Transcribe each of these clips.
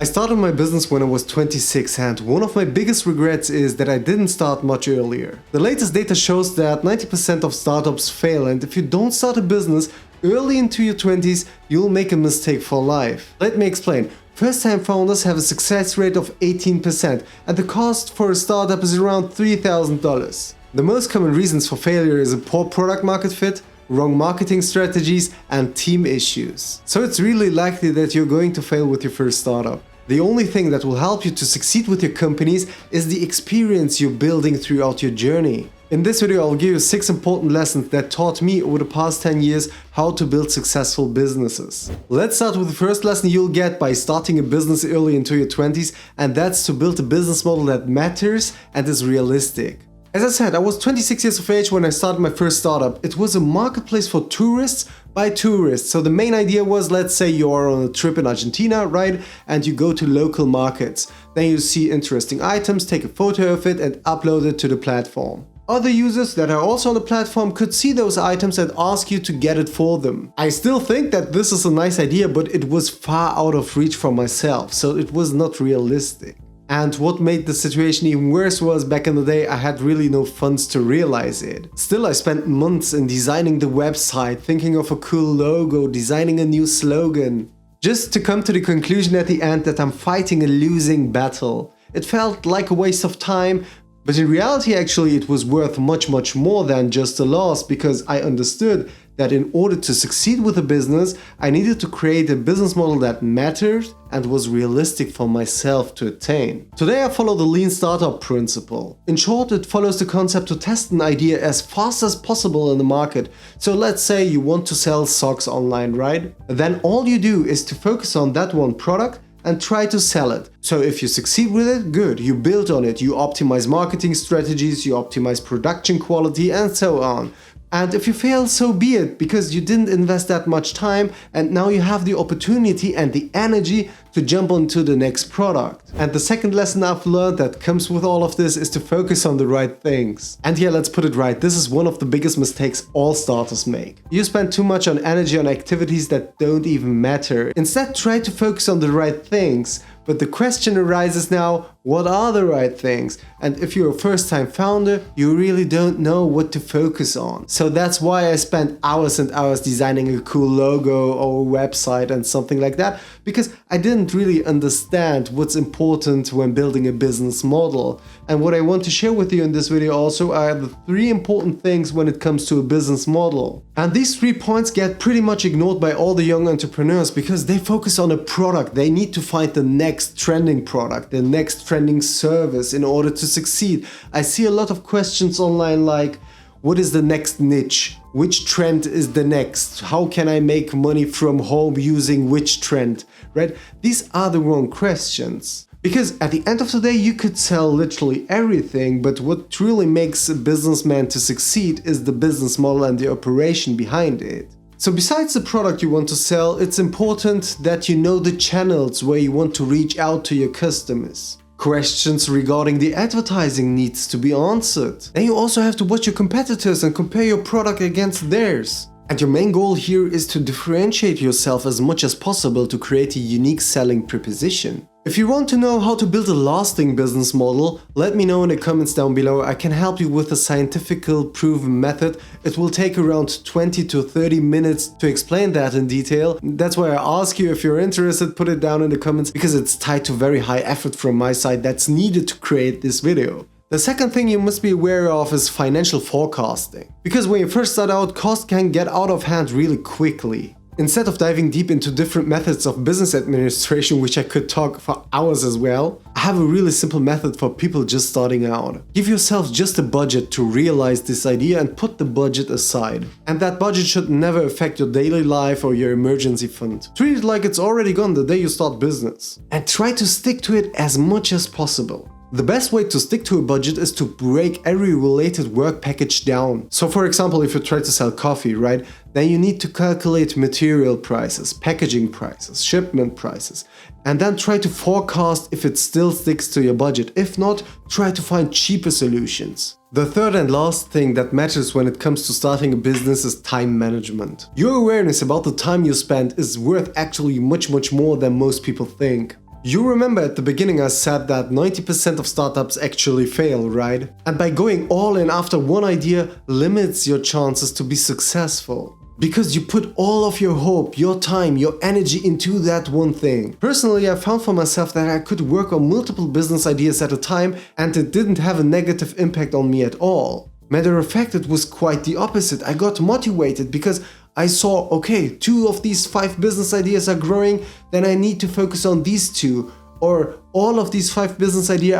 I started my business when I was 26, and one of my biggest regrets is that I didn't start much earlier. The latest data shows that 90% of startups fail, and if you don't start a business early into your 20s, you'll make a mistake for life. Let me explain. First-time founders have a success rate of 18%, and the cost for a startup is around $3,000. The most common reasons for failure is a poor product market fit, wrong marketing strategies, and team issues. So it's really likely that you're going to fail with your first startup. The only thing that will help you to succeed with your companies is the experience you're building throughout your journey. In this video, I'll give you 6 important lessons that taught me over the past 10 years how to build successful businesses. Let's start with the first lesson you'll get by starting a business early into your 20s, and that's to build a business model that matters and is realistic. As I said, I was 26 years of age when I started my first startup. It was a marketplace for tourists by tourists. So the main idea was, let's say you are on a trip in Argentina, right? And you go to local markets. Then you see interesting items, take a photo of it and upload it to the platform. Other users that are also on the platform could see those items and ask you to get it for them. I still think that this is a nice idea, but it was far out of reach for myself, so it was not realistic. And what made the situation even worse was, back in the day, I had really no funds to realize it. Still, I spent months in designing the website, thinking of a cool logo, designing a new slogan, just to come to the conclusion at the end that I'm fighting a losing battle. It felt like a waste of time, but in reality, actually, it was worth much more than just a loss, because I understood that in order to succeed with a business, I needed to create a business model that mattered and was realistic for myself to attain. Today I follow the lean startup principle. In short, it follows the concept to test an idea as fast as possible in the market. So let's say you want to sell socks online, right? Then all you do is to focus on that one product and try to sell it. So if you succeed with it, good, you build on it, you optimize marketing strategies, you optimize production quality, and so on. And if you fail, so be it, because you didn't invest that much time and now you have the opportunity and the energy to jump onto the next product. And the second lesson I've learned that comes with all of this is to focus on the right things. And yeah, let's put it right, this is one of the biggest mistakes all starters make. You spend too much on energy on activities that don't even matter. Instead, try to focus on the right things. But the question arises now, what are the right things? And if you're a first-time founder, you really don't know what to focus on. So that's why I spent hours and hours designing a cool logo or a website and something like that, because I didn't really understand what's important when building a business model. And what I want to share with you in this video also are the 3 important things when it comes to a business model. And these 3 points get pretty much ignored by all the young entrepreneurs because they focus on a product. They need to find the next trending product, the next trending service in order to succeed. I see a lot of questions online like, what is the next niche? Which trend is the next? How can I make money from home using which trend? Right? These are the wrong questions. Because at the end of the day, you could sell literally everything, but what truly makes a businessman to succeed is the business model and the operation behind it. So besides the product you want to sell, it's important that you know the channels where you want to reach out to your customers. Questions regarding the advertising needs to be answered. Then you also have to watch your competitors and compare your product against theirs. And your main goal here is to differentiate yourself as much as possible to create a unique selling proposition. If you want to know how to build a lasting business model, let me know in the comments down below. I can help you with a scientifically proven method. It will take around 20 to 30 minutes to explain that in detail. That's why I ask you, if you're interested, put it down in the comments, because it's tied to very high effort from my side that's needed to create this video. The second thing you must be aware of is financial forecasting. Because when you first start out, costs can get out of hand really quickly. Instead of diving deep into different methods of business administration, which I could talk for hours as well, I have a really simple method for people just starting out. Give yourself just a budget to realize this idea and put the budget aside. And that budget should never affect your daily life or your emergency fund. Treat it like it's already gone the day you start business. And try to stick to it as much as possible. The best way to stick to a budget is to break every related work package down. So for example, if you try to sell coffee, right, then you need to calculate material prices, packaging prices, shipment prices, and then try to forecast if it still sticks to your budget. If not, try to find cheaper solutions. The third and last thing that matters when it comes to starting a business is time management. Your awareness about the time you spend is worth actually much more than most people think. You remember at the beginning I said that 90% of startups actually fail, right? And by going all in after one idea limits your chances to be successful. Because you put all of your hope, your time, your energy into that one thing. Personally, I found for myself that I could work on multiple business ideas at a time and it didn't have a negative impact on me at all. Matter of fact, it was quite the opposite. I got motivated because I saw, okay, 2 of these 5 business ideas are growing, then I need to focus on these 2. Or all of these 5 business ideas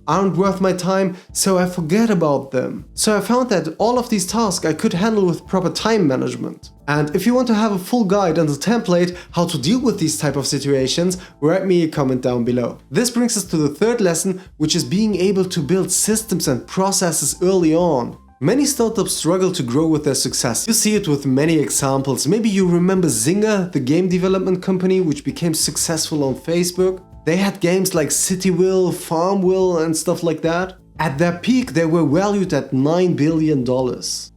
aren't worth my time, so I forget about them. So I found that all of these tasks I could handle with proper time management. And if you want to have a full guide and a template how to deal with these type of situations, write me a comment down below. This brings us to the 3rd lesson, which is being able to build systems and processes early on. Many startups struggle to grow with their success. You see it with many examples. Maybe you remember Zynga, the game development company which became successful on Facebook. They had games like Cityville, Farmville and stuff like that. At their peak, they were valued at $9 billion.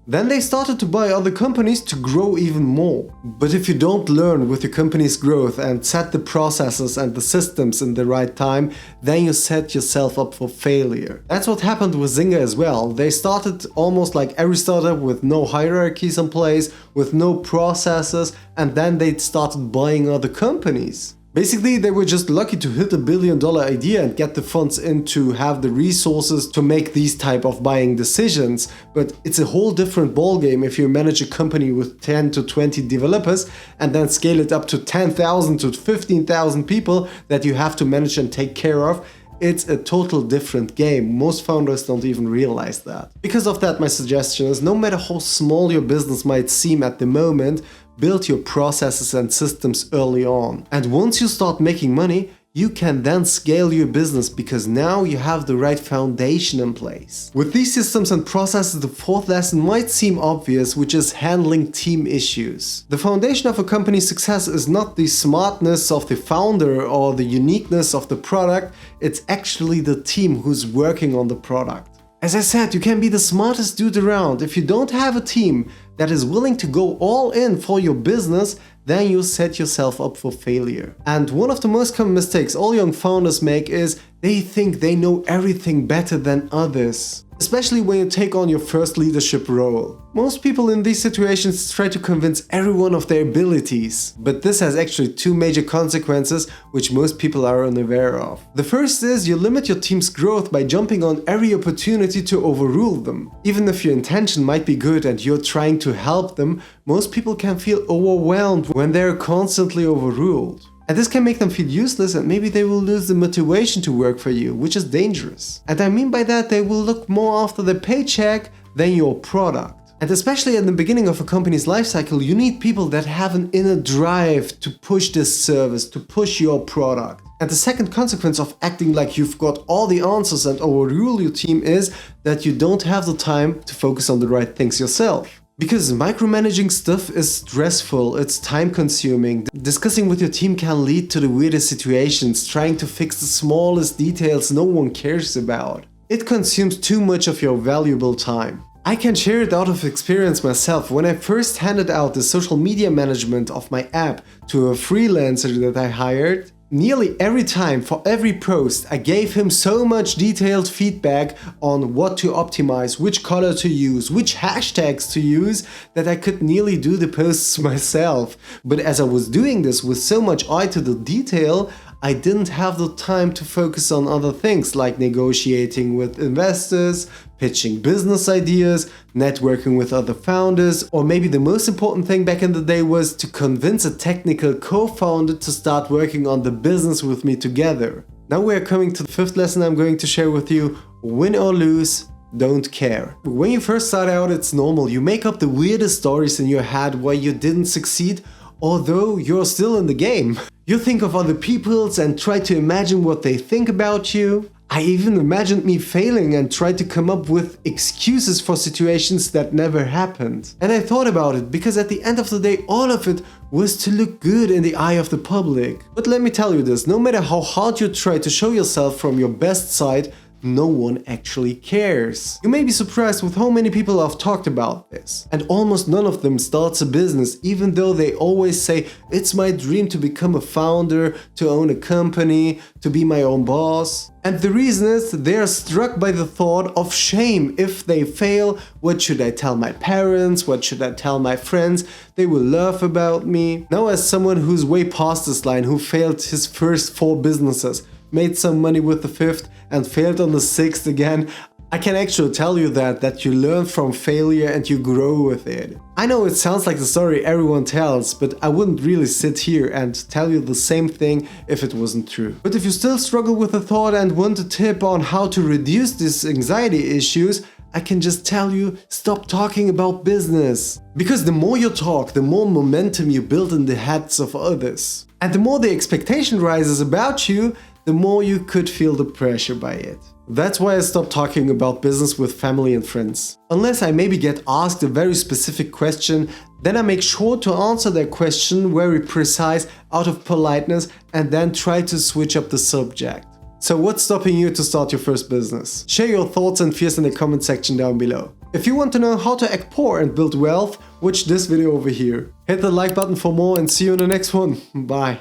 Then they started to buy other companies to grow even more. But if you don't learn with your company's growth and set the processes and the systems in the right time, then you set yourself up for failure. That's what happened with Zynga as well. They started almost like every startup with no hierarchies in place, with no processes, and then they started buying other companies. Basically, they were just lucky to hit $1 billion idea and get the funds in to have the resources to make these type of buying decisions. But it's a whole different ballgame if you manage a company with 10 to 20 developers and then scale it up to 10,000 to 15,000 people that you have to manage and take care of. It's a total different game. Most founders don't even realize that. Because of that, my suggestion is no matter how small your business might seem at the moment, build your processes and systems early on. And once you start making money, you can then scale your business because now you have the right foundation in place. With these systems and processes, the 4th lesson might seem obvious, which is handling team issues. The foundation of a company's success is not the smartness of the founder or the uniqueness of the product, it's actually the team who's working on the product. As I said, you can be the smartest dude around. If you don't have a team that is willing to go all in for your business, then you set yourself up for failure. And one of the most common mistakes all young founders make is they think they know everything better than others. Especially when you take on your first leadership role. Most people in these situations try to convince everyone of their abilities, but this has actually 2 major consequences which most people are unaware of. The first is you limit your team's growth by jumping on every opportunity to overrule them. Even if your intention might be good and you're trying to help them, most people can feel overwhelmed when they're constantly overruled. And this can make them feel useless and maybe they will lose the motivation to work for you, which is dangerous. And I mean by that, they will look more after the paycheck than your product. And especially at the beginning of a company's life cycle, you need people that have an inner drive to push this service, to push your product. And the second consequence of acting like you've got all the answers and overrule your team is that you don't have the time to focus on the right things yourself. Because micromanaging stuff is stressful, it's time consuming. Discussing with your team can lead to the weirdest situations, trying to fix the smallest details no one cares about. It consumes too much of your valuable time. I can share it out of experience myself. When I first handed out the social media management of my app to a freelancer that I hired, nearly every time, for every post, I gave him so much detailed feedback on what to optimize, which color to use, which hashtags to use, that I could nearly do the posts myself. But as I was doing this with so much eye to the detail, I didn't have the time to focus on other things like negotiating with investors, pitching business ideas, networking with other founders, or maybe the most important thing back in the day was to convince a technical co-founder to start working on the business with me together. Now we are coming to the 5th lesson I'm going to share with you. Win or lose, don't care. When you first start out, it's normal. You make up the weirdest stories in your head why you didn't succeed, although you're still in the game. You think of other people's and try to imagine what they think about you. I even imagined me failing and tried to come up with excuses for situations that never happened. And I thought about it because at the end of the day, all of it was to look good in the eye of the public. But let me tell you this, no matter how hard you try to show yourself from your best side, no one actually cares. You may be surprised with how many people I've talked about this. And almost none of them starts a business, even though they always say, it's my dream to become a founder, to own a company, to be my own boss. And the reason is they are struck by the thought of shame. If they fail, what should I tell my parents? What should I tell my friends? They will laugh about me. Now, as someone who's way past this line, who failed his first 4 businesses, made some money with the 5th and failed on the 6th again, I can actually tell you that you learn from failure and you grow with it. I know it sounds like the story everyone tells, but I wouldn't really sit here and tell you the same thing if it wasn't true. But if you still struggle with the thought and want a tip on how to reduce these anxiety issues, I can just tell you, stop talking about business. Because the more you talk, the more momentum you build in the heads of others. And the more the expectation rises about you, the more you could feel the pressure by it. That's why I stopped talking about business with family and friends. Unless I maybe get asked a very specific question, then I make sure to answer that question very precise out of politeness and then try to switch up the subject. So what's stopping you to start your first business? Share your thoughts and fears in the comment section down below. If you want to know how to act poor and build wealth, watch this video over here. Hit the like button for more and see you in the next one. Bye.